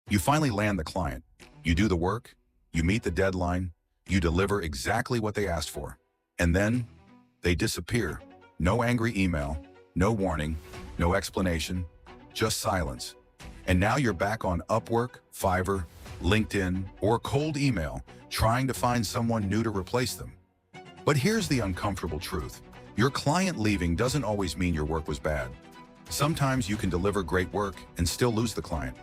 You finally land the client. You do the work, you meet the deadline, you deliver exactly what they asked for. And then they disappear. No angry email, no warning, no explanation, just silence. And now you're back on Upwork, Fiverr, LinkedIn, or cold email, trying to find someone new to replace them. But here's the uncomfortable truth. Your client leaving doesn't always mean your work was bad. Sometimes you can deliver great work and still lose the client.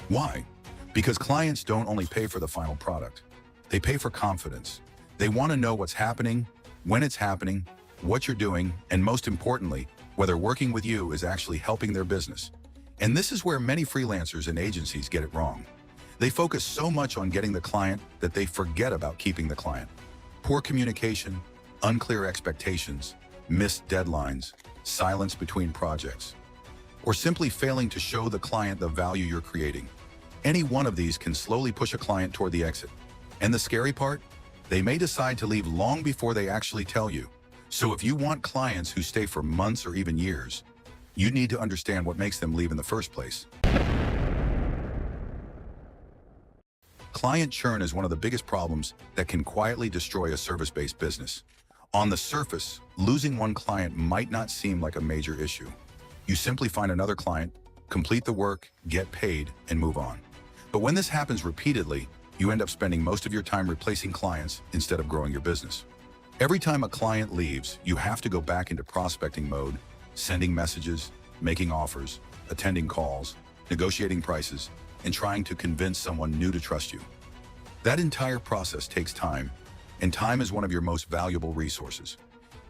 Why? Because clients don't only pay for the final product. They pay for confidence. They want to know what's happening, when it's happening, what you're doing, and most importantly, whether working with you is actually helping their business. And this is where many freelancers and agencies get it wrong. They focus so much on getting the client that they forget about keeping the client. Poor communication, unclear expectations, missed deadlines, silence between projects, or simply failing to show the client the value you're creating. Any one of these can slowly push a client toward the exit. And the scary part? They may decide to leave long before they actually tell you. So if you want clients who stay for months or even years, you need to understand what makes them leave in the first place. Client churn is one of the biggest problems that can quietly destroy a service-based business. On the surface, losing one client might not seem like a major issue. You simply find another client, complete the work, get paid, and move on. But when this happens repeatedly, you end up spending most of your time replacing clients instead of growing your business. Every time a client leaves, you have to go back into prospecting mode, sending messages, making offers, attending calls, negotiating prices, and trying to convince someone new to trust you. That entire process takes time, and time is one of your most valuable resources.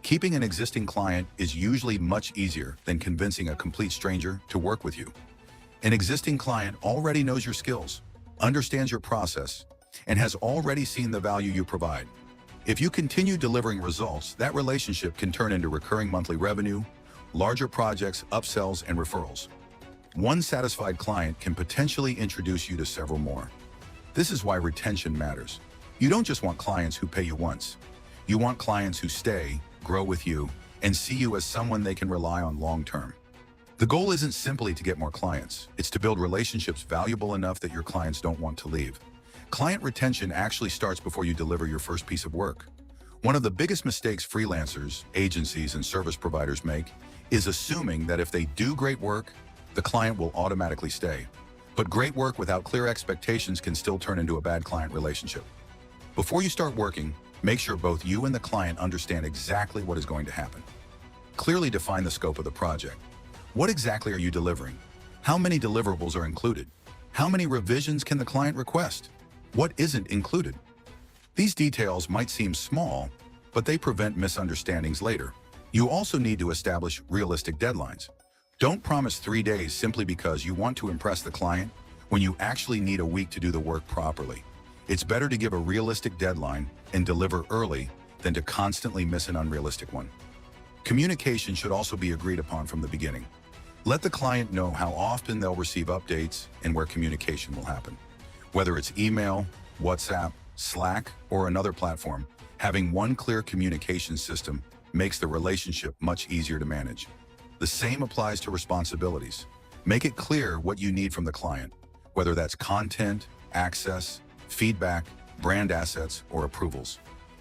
Keeping an existing client is usually much easier than convincing a complete stranger to work with you. An existing client already knows your skills, understands your process, and has already seen the value you provide. If you continue delivering results, that relationship can turn into recurring monthly revenue, larger projects, upsells, and referrals. One satisfied client can potentially introduce you to several more. This is why retention matters. You don't just want clients who pay you once. You want clients who stay, grow with you, and see you as someone they can rely on long-term. The goal isn't simply to get more clients. It's to build relationships valuable enough that your clients don't want to leave. Client retention actually starts before you deliver your first piece of work. One of the biggest mistakes freelancers, agencies, and service providers make is assuming that if they do great work, the client will automatically stay. But great work without clear expectations can still turn into a bad client relationship. Before you start working, make sure both you and the client understand exactly what is going to happen. Clearly define the scope of the project. What exactly are you delivering? How many deliverables are included? How many revisions can the client request? What isn't included? These details might seem small, but they prevent misunderstandings later. You also need to establish realistic deadlines. Don't promise 3 days simply because you want to impress the client when you actually need a week to do the work properly. It's better to give a realistic deadline and deliver early than to constantly miss an unrealistic one. Communication should also be agreed upon from the beginning. Let the client know how often they'll receive updates and where communication will happen. Whether it's email, WhatsApp, Slack, or another platform, having one clear communication system makes the relationship much easier to manage. The same applies to responsibilities. Make it clear what you need from the client, whether that's content, access, feedback, brand assets, or approvals.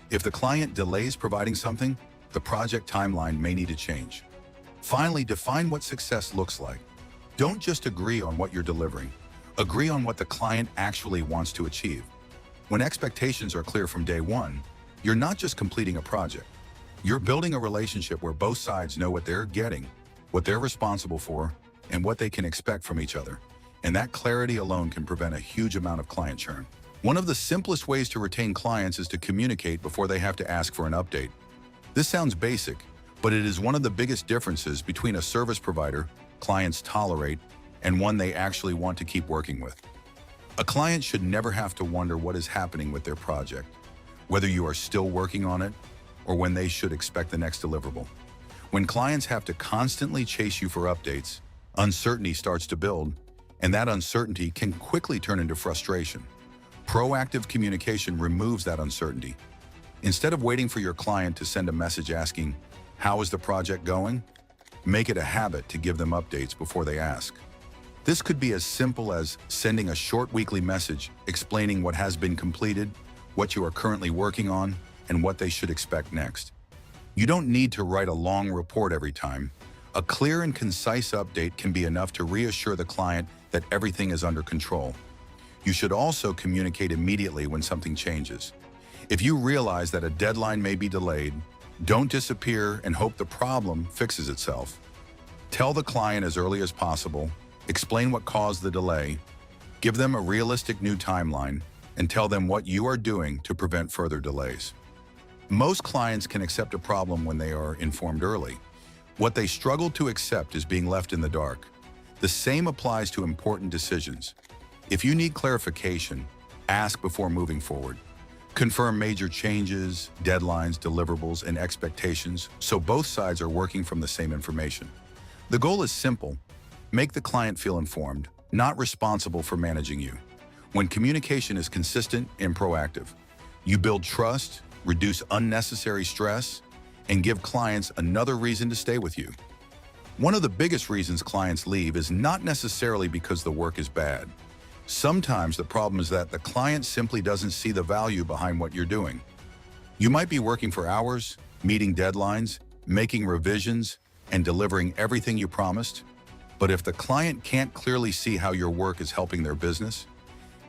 If the client delays providing something, the project timeline may need to change. Finally, define what success looks like. Don't just agree on what you're delivering. Agree on what the client actually wants to achieve. When expectations are clear from day one, you're not just completing a project. You're building a relationship where both sides know what they're getting, what they're responsible for, and what they can expect from each other. And that clarity alone can prevent a huge amount of client churn. One of the simplest ways to retain clients is to communicate before they have to ask for an update. This sounds basic, but it is one of the biggest differences between a service provider clients tolerate and one they actually want to keep working with. A client should never have to wonder what is happening with their project, whether you are still working on it, or when they should expect the next deliverable. When clients have to constantly chase you for updates, uncertainty starts to build, and that uncertainty can quickly turn into frustration. Proactive communication removes that uncertainty. Instead of waiting for your client to send a message asking, "How is the project going?" make it a habit to give them updates before they ask. This could be as simple as sending a short weekly message explaining what has been completed, what you are currently working on, and what they should expect next. You don't need to write a long report every time. A clear and concise update can be enough to reassure the client that everything is under control. You should also communicate immediately when something changes. If you realize that a deadline may be delayed, don't disappear and hope the problem fixes itself. Tell the client as early as possible, explain what caused the delay, give them a realistic new timeline, and tell them what you are doing to prevent further delays. Most clients can accept a problem when they are informed early. What they struggle to accept is being left in the dark. The same applies to important decisions. If you need clarification, ask before moving forward. Confirm major changes, deadlines, deliverables, and expectations so both sides are working from the same information. The goal is simple. Make the client feel informed, not responsible for managing you. When communication is consistent and proactive, you build trust, reduce unnecessary stress, and give clients another reason to stay with you. One of the biggest reasons clients leave is not necessarily because the work is bad. Sometimes the problem is that the client simply doesn't see the value behind what you're doing. You might be working for hours, meeting deadlines, making revisions, and delivering everything you promised. But if the client can't clearly see how your work is helping their business,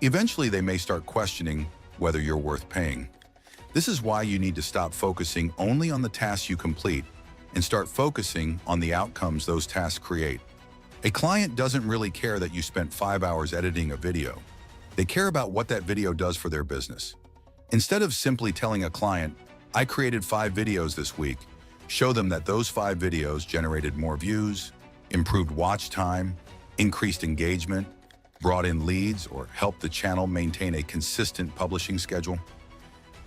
eventually they may start questioning whether you're worth paying. This is why you need to stop focusing only on the tasks you complete and start focusing on the outcomes those tasks create. A client doesn't really care that you spent 5 hours editing a video. They care about what that video does for their business. Instead of simply telling a client, "I created 5 videos this week," show them that those 5 videos generated more views, improved watch time, increased engagement, brought in leads, or helped the channel maintain a consistent publishing schedule.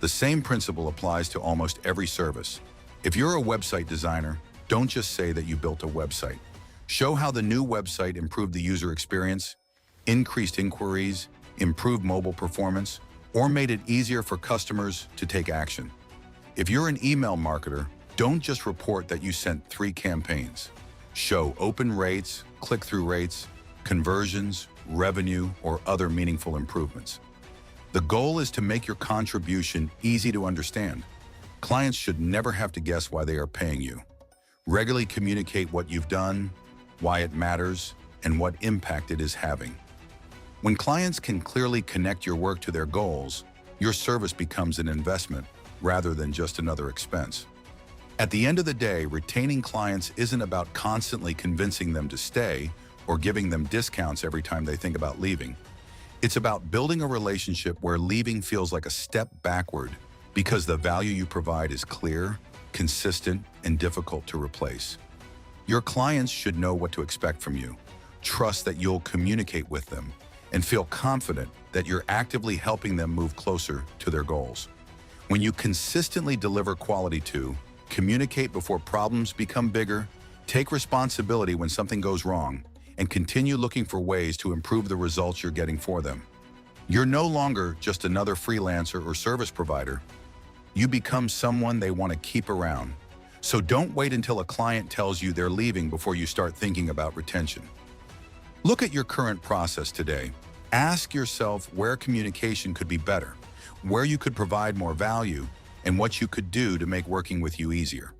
The same principle applies to almost every service. If you're a website designer, don't just say that you built a website. Show how the new website improved the user experience, increased inquiries, improved mobile performance, or made it easier for customers to take action. If you're an email marketer, don't just report that you sent 3 campaigns. Show open rates, click-through rates, conversions, revenue, or other meaningful improvements. The goal is to make your contribution easy to understand. Clients should never have to guess why they are paying you. Regularly communicate what you've done, why it matters, and what impact it is having. When clients can clearly connect your work to their goals, your service becomes an investment rather than just another expense. At the end of the day, retaining clients isn't about constantly convincing them to stay or giving them discounts every time they think about leaving. It's about building a relationship where leaving feels like a step backward because the value you provide is clear, consistent, and difficult to replace. Your clients should know what to expect from you, trust that you'll communicate with them, and feel confident that you're actively helping them move closer to their goals. When you consistently deliver quality to, communicate before problems become bigger, take responsibility when something goes wrong, and continue looking for ways to improve the results you're getting for them, you're no longer just another freelancer or service provider. You become someone they want to keep around. So don't wait until a client tells you they're leaving before you start thinking about retention. Look at your current process today. Ask yourself where communication could be better, where you could provide more value, and what you could do to make working with you easier.